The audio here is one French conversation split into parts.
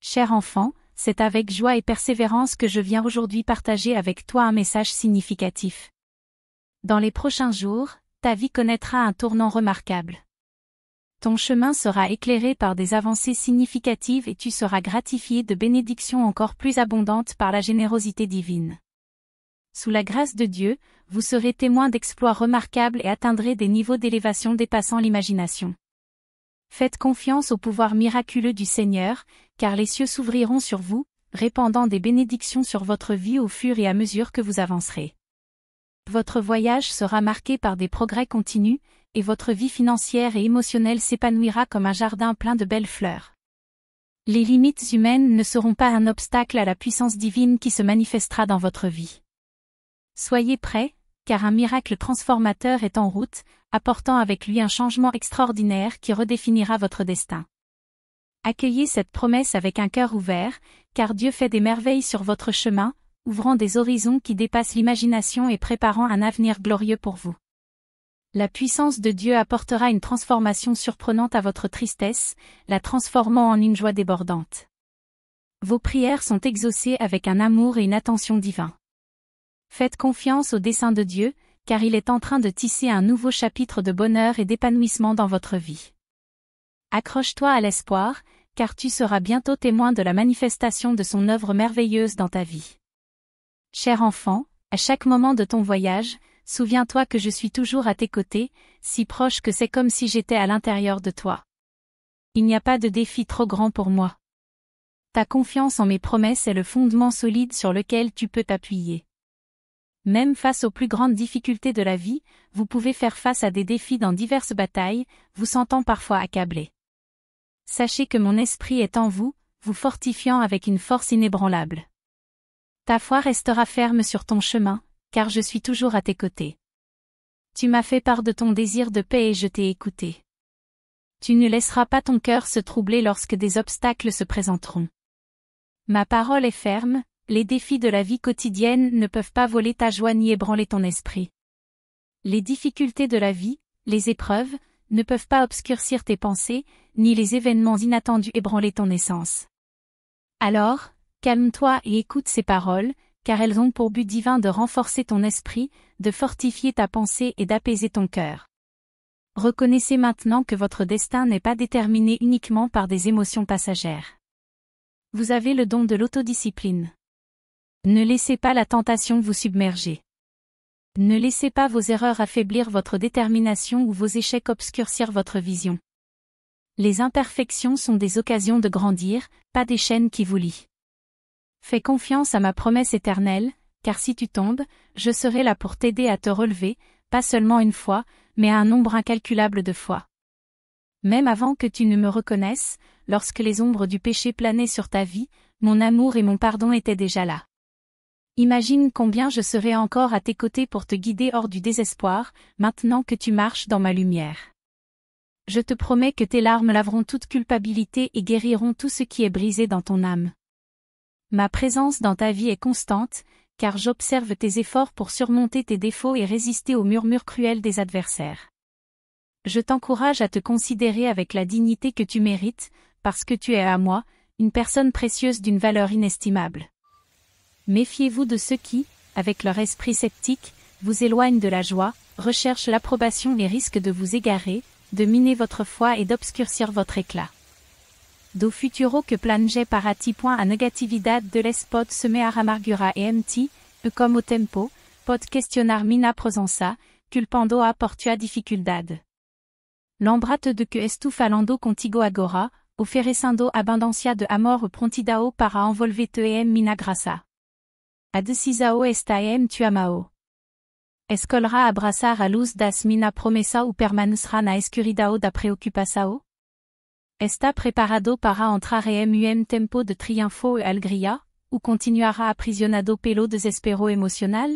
Cher enfant, c'est avec joie et persévérance que je viens aujourd'hui partager avec toi un message significatif. Dans les prochains jours, ta vie connaîtra un tournant remarquable. Ton chemin sera éclairé par des avancées significatives et tu seras gratifié de bénédictions encore plus abondantes par la générosité divine. Sous la grâce de Dieu, vous serez témoin d'exploits remarquables et atteindrez des niveaux d'élévation dépassant l'imagination. Faites confiance au pouvoir miraculeux du Seigneur, car les cieux s'ouvriront sur vous, répandant des bénédictions sur votre vie au fur et à mesure que vous avancerez. Votre voyage sera marqué par des progrès continus, et votre vie financière et émotionnelle s'épanouira comme un jardin plein de belles fleurs. Les limites humaines ne seront pas un obstacle à la puissance divine qui se manifestera dans votre vie. Soyez prêts, car un miracle transformateur est en route, apportant avec lui un changement extraordinaire qui redéfinira votre destin. Accueillez cette promesse avec un cœur ouvert, car Dieu fait des merveilles sur votre chemin, ouvrant des horizons qui dépassent l'imagination et préparant un avenir glorieux pour vous. La puissance de Dieu apportera une transformation surprenante à votre tristesse, la transformant en une joie débordante. Vos prières sont exaucées avec un amour et une attention divins. Faites confiance au dessein de Dieu, car il est en train de tisser un nouveau chapitre de bonheur et d'épanouissement dans votre vie. Accroche-toi à l'espoir, car tu seras bientôt témoin de la manifestation de son œuvre merveilleuse dans ta vie. Cher enfant, à chaque moment de ton voyage, souviens-toi que je suis toujours à tes côtés, si proche que c'est comme si j'étais à l'intérieur de toi. Il n'y a pas de défi trop grand pour moi. Ta confiance en mes promesses est le fondement solide sur lequel tu peux t'appuyer. Même face aux plus grandes difficultés de la vie, vous pouvez faire face à des défis dans diverses batailles, vous sentant parfois accablé. Sachez que mon esprit est en vous, vous fortifiant avec une force inébranlable. Ta foi restera ferme sur ton chemin, car je suis toujours à tes côtés. Tu m'as fait part de ton désir de paix et je t'ai écouté. Tu ne laisseras pas ton cœur se troubler lorsque des obstacles se présenteront. Ma parole est ferme. Les défis de la vie quotidienne ne peuvent pas voler ta joie ni ébranler ton esprit. Les difficultés de la vie, les épreuves, ne peuvent pas obscurcir tes pensées, ni les événements inattendus ébranler ton essence. Alors, calme-toi et écoute ces paroles, car elles ont pour but divin de renforcer ton esprit, de fortifier ta pensée et d'apaiser ton cœur. Reconnaissez maintenant que votre destin n'est pas déterminé uniquement par des émotions passagères. Vous avez le don de l'autodiscipline. Ne laissez pas la tentation vous submerger. Ne laissez pas vos erreurs affaiblir votre détermination ou vos échecs obscurcir votre vision. Les imperfections sont des occasions de grandir, pas des chaînes qui vous lient. Fais confiance à ma promesse éternelle, car si tu tombes, je serai là pour t'aider à te relever, pas seulement une fois, mais à un nombre incalculable de fois. Même avant que tu ne me reconnaisses, lorsque les ombres du péché planaient sur ta vie, mon amour et mon pardon étaient déjà là. Imagine combien je serai encore à tes côtés pour te guider hors du désespoir, maintenant que tu marches dans ma lumière. Je te promets que tes larmes laveront toute culpabilité et guériront tout ce qui est brisé dans ton âme. Ma présence dans ta vie est constante, car j'observe tes efforts pour surmonter tes défauts et résister aux murmures cruels des adversaires. Je t'encourage à te considérer avec la dignité que tu mérites, parce que tu es à moi, une personne précieuse d'une valeur inestimable. Méfiez-vous de ceux qui, avec leur esprit sceptique, vous éloignent de la joie, recherchent l'approbation et risquent de vous égarer, de miner votre foi et d'obscurcir votre éclat. Do futuro que plange para ti point a negatividad de les pod semear amargura e mt, como tempo, pod questionar mina presença, culpando a portua dificuldad. Lembrate de que estu falando contigo agora, oferecendo abundancia de amor prontidao para envolver-te em mina graça. Adecisao esta em tu amao. Escolra abraçar a luz das mina promessa ou permanecera na escuridão da preocupação? Está preparado para entrar em tempo de triunfo e alegria, ou continuará aprisionado pelo desespero emocional?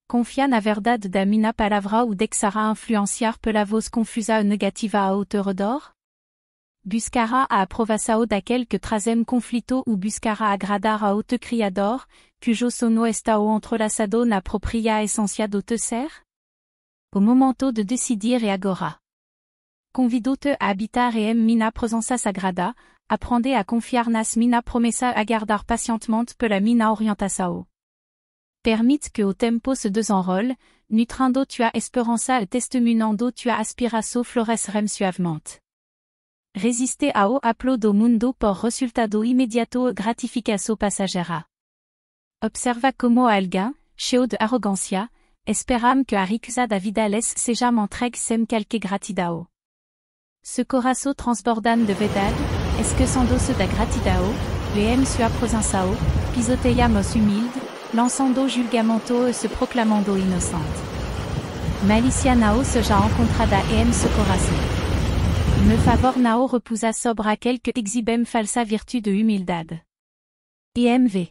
Confia na verdade da minha palavra ou deixará influenciar pela voz confusa e negativa ao teu redor? Buscará a aprovação daquele que trazem conflito ou buscará agradar ao teu Criador, cujo sono está o entrelaçado na propria essência do teu ser? O momento de decidir é agora. Convido-te a habitar em minha presença sagrada, apprendez à confiar nas mina promessa aguardar patientement pe la mina orientasao. Permite que au tempo se desenrôle, nutrindo tua esperança e testemunando tua aspiração flores rem suavemente. Resiste ao aplo do mundo por resultado imediato e gratificação passagera. Observa como alguém, cheio de arrogância, esperam que a riqueza da vida les sejam entregue sem qualquer gratidão. Ce coração transbordant de verdade, est-ce que sans doce da gratidão, leem sua presençao, pisoteiamos humilde, lançando julgamento e se proclamando inocente. Malicia nao seja encontrada em ce coração. Me favor nao repusa sobra quelque exhibem falsa virtu de humildade. IMV.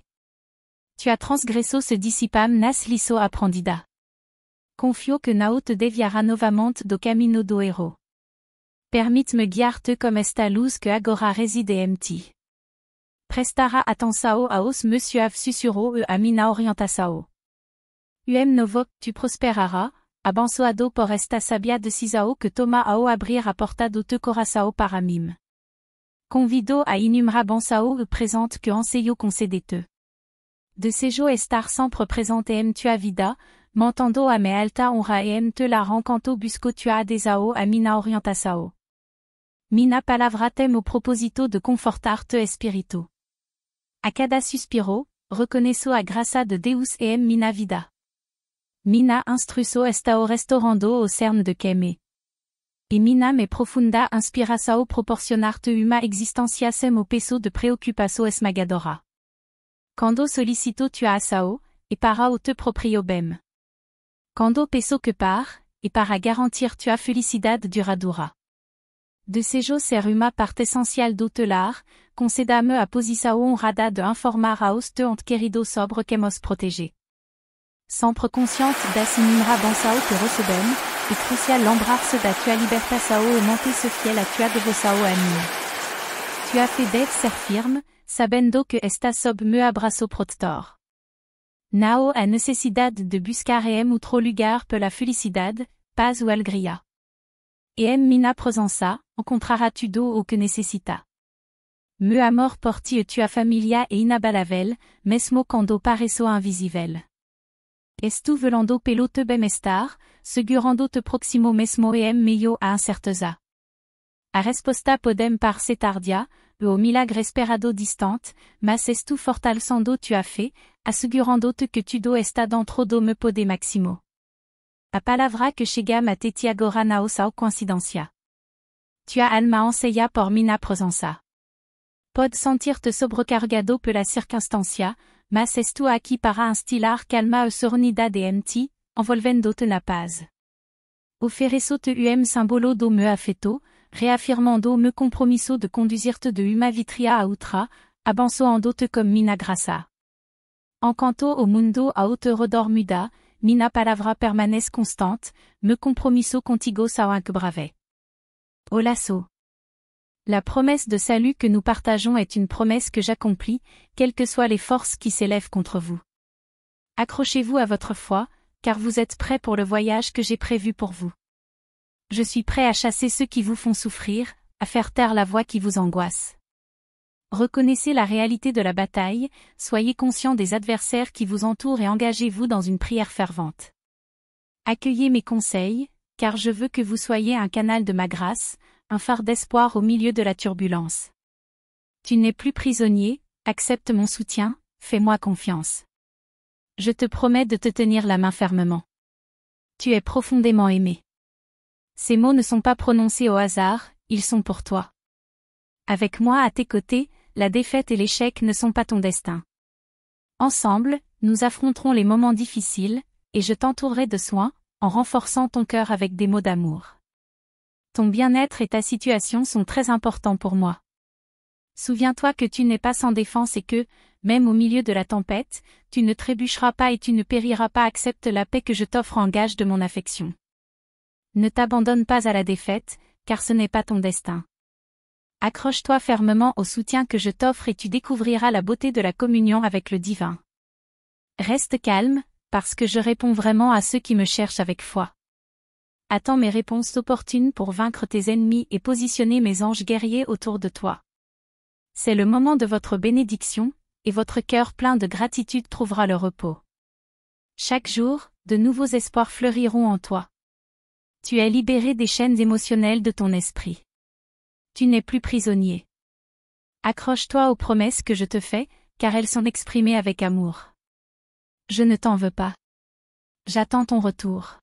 Tu as transgresso se dissipam nas liso aprendida. Confio que nao te deviara novamente do camino do héros. Permite-me guiar-te comme esta luz que agora reside em ti. Prestara atenção aos me suave sussurro e a mina orientasao. Novo, tu prosperaras, abençoado por esta sabia decisão que toma ao abrir a porta do teu coração para mim. Convido a inumera bonsao e presente que anseio concedete. Desejo estar sempre presente em tua vida, montando a me alta honra em te la rencanto busco tua adesao a mina orientasao. Mina palavra tem o propósito de confortar te espírito. A cada suspiro, reconheço a graça de Deus em minha vida. Mina instruço está o restaurando o cerne de queime. E mina me profunda inspiração proporcionar-te uma existência sem o peso de preocupação esmagadora. Quando solicito tua ação, e para o te proprio bem. Quando peço que par, e para garantir tua felicidade duradoura. Desejo ser uma parte essencial do teu lar, conceda-me a posição honrada de informar aos te ente querido sobre que mos proteger. Sempre consciente das inúmeras bênçãos que recebem, é crucial lembrar-se da tua libertação e manter-se fiel a tua devoção a mim. Tu as fait deve ser firme, sabendo que estás sob meu abraço protetor. Não há necessidade de buscar em outro lugar pela felicidade, paz ou alegria. E mina presença, encontrarás tudo o que necessita. Meu amor por ti e tua família é inabalável, mesmo quando pareço invisível. Estou velando pelo te bem-estar, segurando te próximo mesmo em meio a incerteza. A resposta podem parecer tardia, e o milagre esperado distante, mas estou fortalecendo tua fé, assegurando-te que tudo está dentro do meu poder máximo. A palavra que chega a ti agora não são coincidência. Tua alma anseia por minha presença. Pode sentir-te sobrecarregado pela circunstância, mas estou aqui para instilar calma e serenidade em ti, envolvendo-te na paz. Ofereço-te símbolo do meu afeto, reafirmando meu compromisso de conduzir-te de uma vitria a outra, abençoando-te comme minha graça. Enquanto o mundo ao teu redor muda, minha palavra permanece constante, meu compromisso contigo são inquebrável. Au lasso. La promesse de salut que nous partageons est une promesse que j'accomplis, quelles que soient les forces qui s'élèvent contre vous. Accrochez-vous à votre foi, car vous êtes prêts pour le voyage que j'ai prévu pour vous. Je suis prêt à chasser ceux qui vous font souffrir, à faire taire la voix qui vous angoisse. Reconnaissez la réalité de la bataille, soyez conscient des adversaires qui vous entourent et engagez-vous dans une prière fervente. Accueillez mes conseils, car je veux que vous soyez un canal de ma grâce, un phare d'espoir au milieu de la turbulence. Tu n'es plus prisonnier, accepte mon soutien, fais-moi confiance. Je te promets de te tenir la main fermement. Tu es profondément aimé. Ces mots ne sont pas prononcés au hasard, ils sont pour toi. Avec moi à tes côtés, la défaite et l'échec ne sont pas ton destin. Ensemble, nous affronterons les moments difficiles, et je t'entourerai de soins, en renforçant ton cœur avec des mots d'amour. Ton bien-être et ta situation sont très importants pour moi. Souviens-toi que tu n'es pas sans défense et que, même au milieu de la tempête, tu ne trébucheras pas et tu ne périras pas. Accepte la paix que je t'offre en gage de mon affection. Ne t'abandonne pas à la défaite, car ce n'est pas ton destin. Accroche-toi fermement au soutien que je t'offre et tu découvriras la beauté de la communion avec le divin. Reste calme, parce que je réponds vraiment à ceux qui me cherchent avec foi. Attends mes réponses opportunes pour vaincre tes ennemis et positionner mes anges guerriers autour de toi. C'est le moment de votre bénédiction, et votre cœur plein de gratitude trouvera le repos. Chaque jour, de nouveaux espoirs fleuriront en toi. Tu es libéré des chaînes émotionnelles de ton esprit. Tu n'es plus prisonnier. Accroche-toi aux promesses que je te fais, car elles sont exprimées avec amour. Je ne t'en veux pas. J'attends ton retour.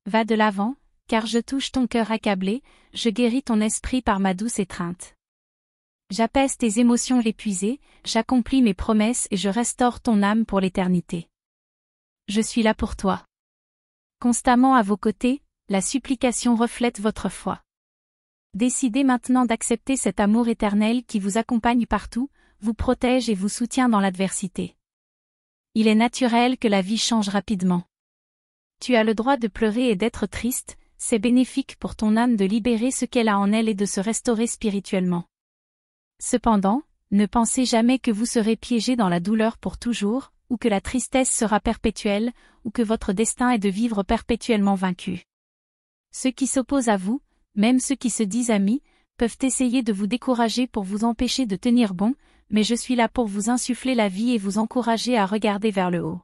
Va de l'avant, car je touche ton cœur accablé, je guéris ton esprit par ma douce étreinte. J'apaise tes émotions épuisées, j'accomplis mes promesses et je restaure ton âme pour l'éternité. Je suis là pour toi. Constamment à vos côtés, la supplication reflète votre foi. Décidez maintenant d'accepter cet amour éternel qui vous accompagne partout, vous protège et vous soutient dans l'adversité. Il est naturel que la vie change rapidement. Tu as le droit de pleurer et d'être triste, c'est bénéfique pour ton âme de libérer ce qu'elle a en elle et de se restaurer spirituellement. Cependant, ne pensez jamais que vous serez piégé dans la douleur pour toujours, ou que la tristesse sera perpétuelle, ou que votre destin est de vivre perpétuellement vaincu. Ceux qui s'opposent à vous, même ceux qui se disent amis, peuvent essayer de vous décourager pour vous empêcher de tenir bon, mais je suis là pour vous insuffler la vie et vous encourager à regarder vers le haut.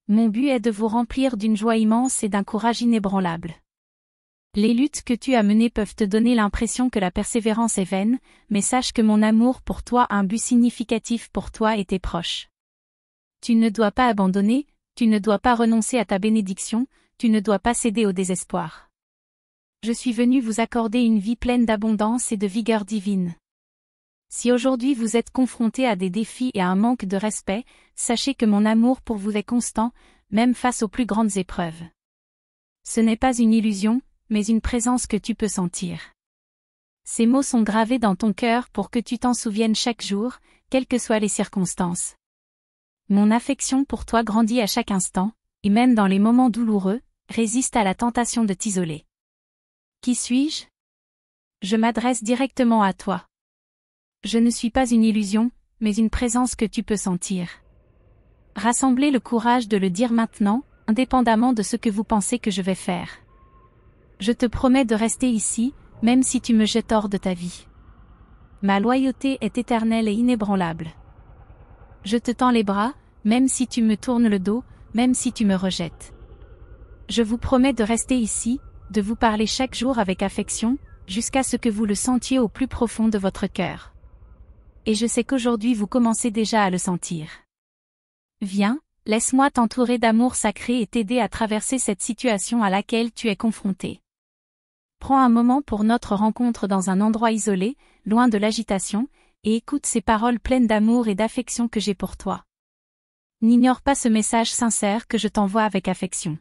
Mon but est de vous remplir d'une joie immense et d'un courage inébranlable. Les luttes que tu as menées peuvent te donner l'impression que la persévérance est vaine, mais sache que mon amour pour toi a un but significatif pour toi et tes proches. Tu ne dois pas abandonner, tu ne dois pas renoncer à ta bénédiction, tu ne dois pas céder au désespoir. Je suis venu vous accorder une vie pleine d'abondance et de vigueur divine. Si aujourd'hui vous êtes confronté à des défis et à un manque de respect, sachez que mon amour pour vous est constant, même face aux plus grandes épreuves. Ce n'est pas une illusion, mais une présence que tu peux sentir. Ces mots sont gravés dans ton cœur pour que tu t'en souviennes chaque jour, quelles que soient les circonstances. Mon affection pour toi grandit à chaque instant, et même dans les moments douloureux, résiste à la tentation de t'isoler. Qui suis-je? Je m'adresse directement à toi. Je ne suis pas une illusion, mais une présence que tu peux sentir. Rassemblez le courage de le dire maintenant, indépendamment de ce que vous pensez que je vais faire. Je te promets de rester ici, même si tu me jettes hors de ta vie. Ma loyauté est éternelle et inébranlable. Je te tends les bras, même si tu me tournes le dos, même si tu me rejettes. Je vous promets de rester ici, de vous parler chaque jour avec affection, jusqu'à ce que vous le sentiez au plus profond de votre cœur. Et je sais qu'aujourd'hui vous commencez déjà à le sentir. Viens, laisse-moi t'entourer d'amour sacré et t'aider à traverser cette situation à laquelle tu es confronté. Prends un moment pour notre rencontre dans un endroit isolé, loin de l'agitation, et écoute ces paroles pleines d'amour et d'affection que j'ai pour toi. N'ignore pas ce message sincère que je t'envoie avec affection.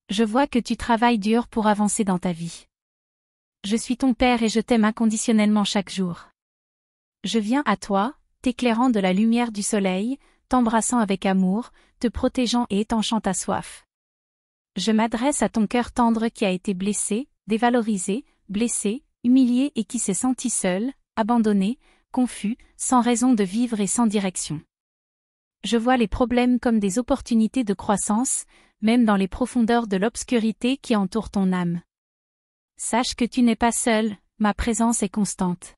Je vois que tu travailles dur pour avancer dans ta vie. Je suis ton père et je t'aime inconditionnellement chaque jour. Je viens à toi, t'éclairant de la lumière du soleil, t'embrassant avec amour, te protégeant et étanchant ta soif. Je m'adresse à ton cœur tendre qui a été blessé, dévalorisé, blessé, humilié et qui s'est senti seul, abandonné, confus, sans raison de vivre et sans direction. Je vois les problèmes comme des opportunités de croissance, même dans les profondeurs de l'obscurité qui entoure ton âme. Sache que tu n'es pas seul, ma présence est constante.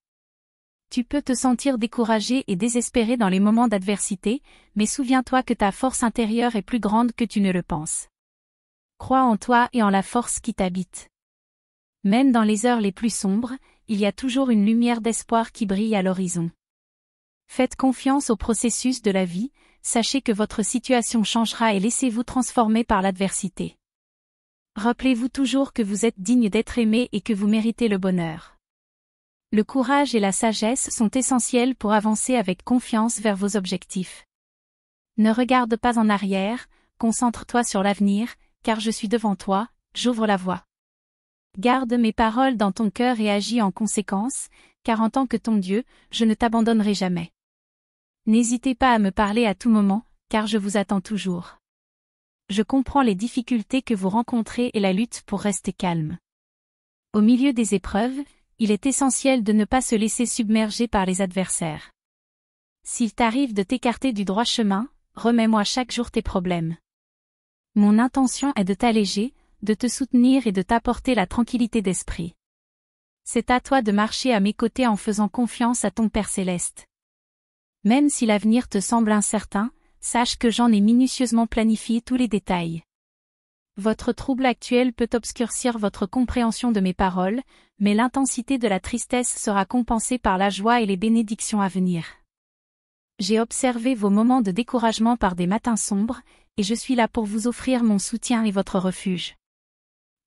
Tu peux te sentir découragé et désespéré dans les moments d'adversité, mais souviens-toi que ta force intérieure est plus grande que tu ne le penses. Crois en toi et en la force qui t'habite. Même dans les heures les plus sombres, il y a toujours une lumière d'espoir qui brille à l'horizon. Faites confiance au processus de la vie, sachez que votre situation changera et laissez-vous transformer par l'adversité. Rappelez-vous toujours que vous êtes digne d'être aimé et que vous méritez le bonheur. Le courage et la sagesse sont essentiels pour avancer avec confiance vers vos objectifs. Ne regarde pas en arrière, concentre-toi sur l'avenir, car je suis devant toi, j'ouvre la voie. Garde mes paroles dans ton cœur et agis en conséquence, car en tant que ton Dieu, je ne t'abandonnerai jamais. N'hésitez pas à me parler à tout moment, car je vous attends toujours. Je comprends les difficultés que vous rencontrez et la lutte pour rester calme. Au milieu des épreuves, il est essentiel de ne pas se laisser submerger par les adversaires. S'il t'arrive de t'écarter du droit chemin, remets-moi chaque jour tes problèmes. Mon intention est de t'alléger, de te soutenir et de t'apporter la tranquillité d'esprit. C'est à toi de marcher à mes côtés en faisant confiance à ton Père céleste. Même si l'avenir te semble incertain, sache que j'en ai minutieusement planifié tous les détails. Votre trouble actuel peut obscurcir votre compréhension de mes paroles, mais l'intensité de la tristesse sera compensée par la joie et les bénédictions à venir. J'ai observé vos moments de découragement par des matins sombres, et je suis là pour vous offrir mon soutien et votre refuge.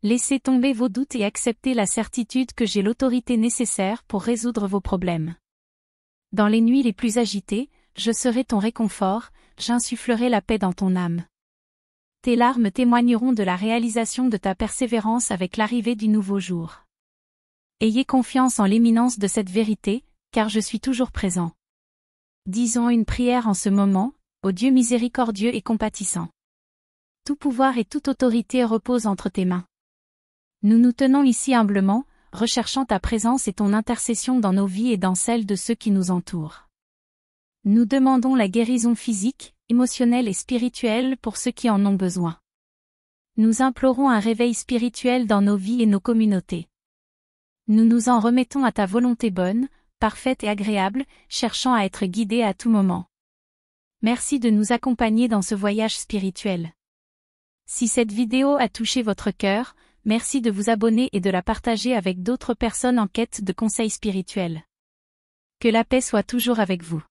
Laissez tomber vos doutes et acceptez la certitude que j'ai l'autorité nécessaire pour résoudre vos problèmes. Dans les nuits les plus agitées, je serai ton réconfort, j'insufflerai la paix dans ton âme. Tes larmes témoigneront de la réalisation de ta persévérance avec l'arrivée du nouveau jour. Ayez confiance en l'imminence de cette vérité, car je suis toujours présent. Disons une prière en ce moment, ô Dieu miséricordieux et compatissant. Tout pouvoir et toute autorité reposent entre tes mains. Nous nous tenons ici humblement, recherchant ta présence et ton intercession dans nos vies et dans celles de ceux qui nous entourent. Nous demandons la guérison physique, émotionnelle et spirituelle pour ceux qui en ont besoin. Nous implorons un réveil spirituel dans nos vies et nos communautés. Nous nous en remettons à ta volonté bonne, parfaite et agréable, cherchant à être guidés à tout moment. Merci de nous accompagner dans ce voyage spirituel. Si cette vidéo a touché votre cœur, merci de vous abonner et de la partager avec d'autres personnes en quête de conseils spirituels. Que la paix soit toujours avec vous.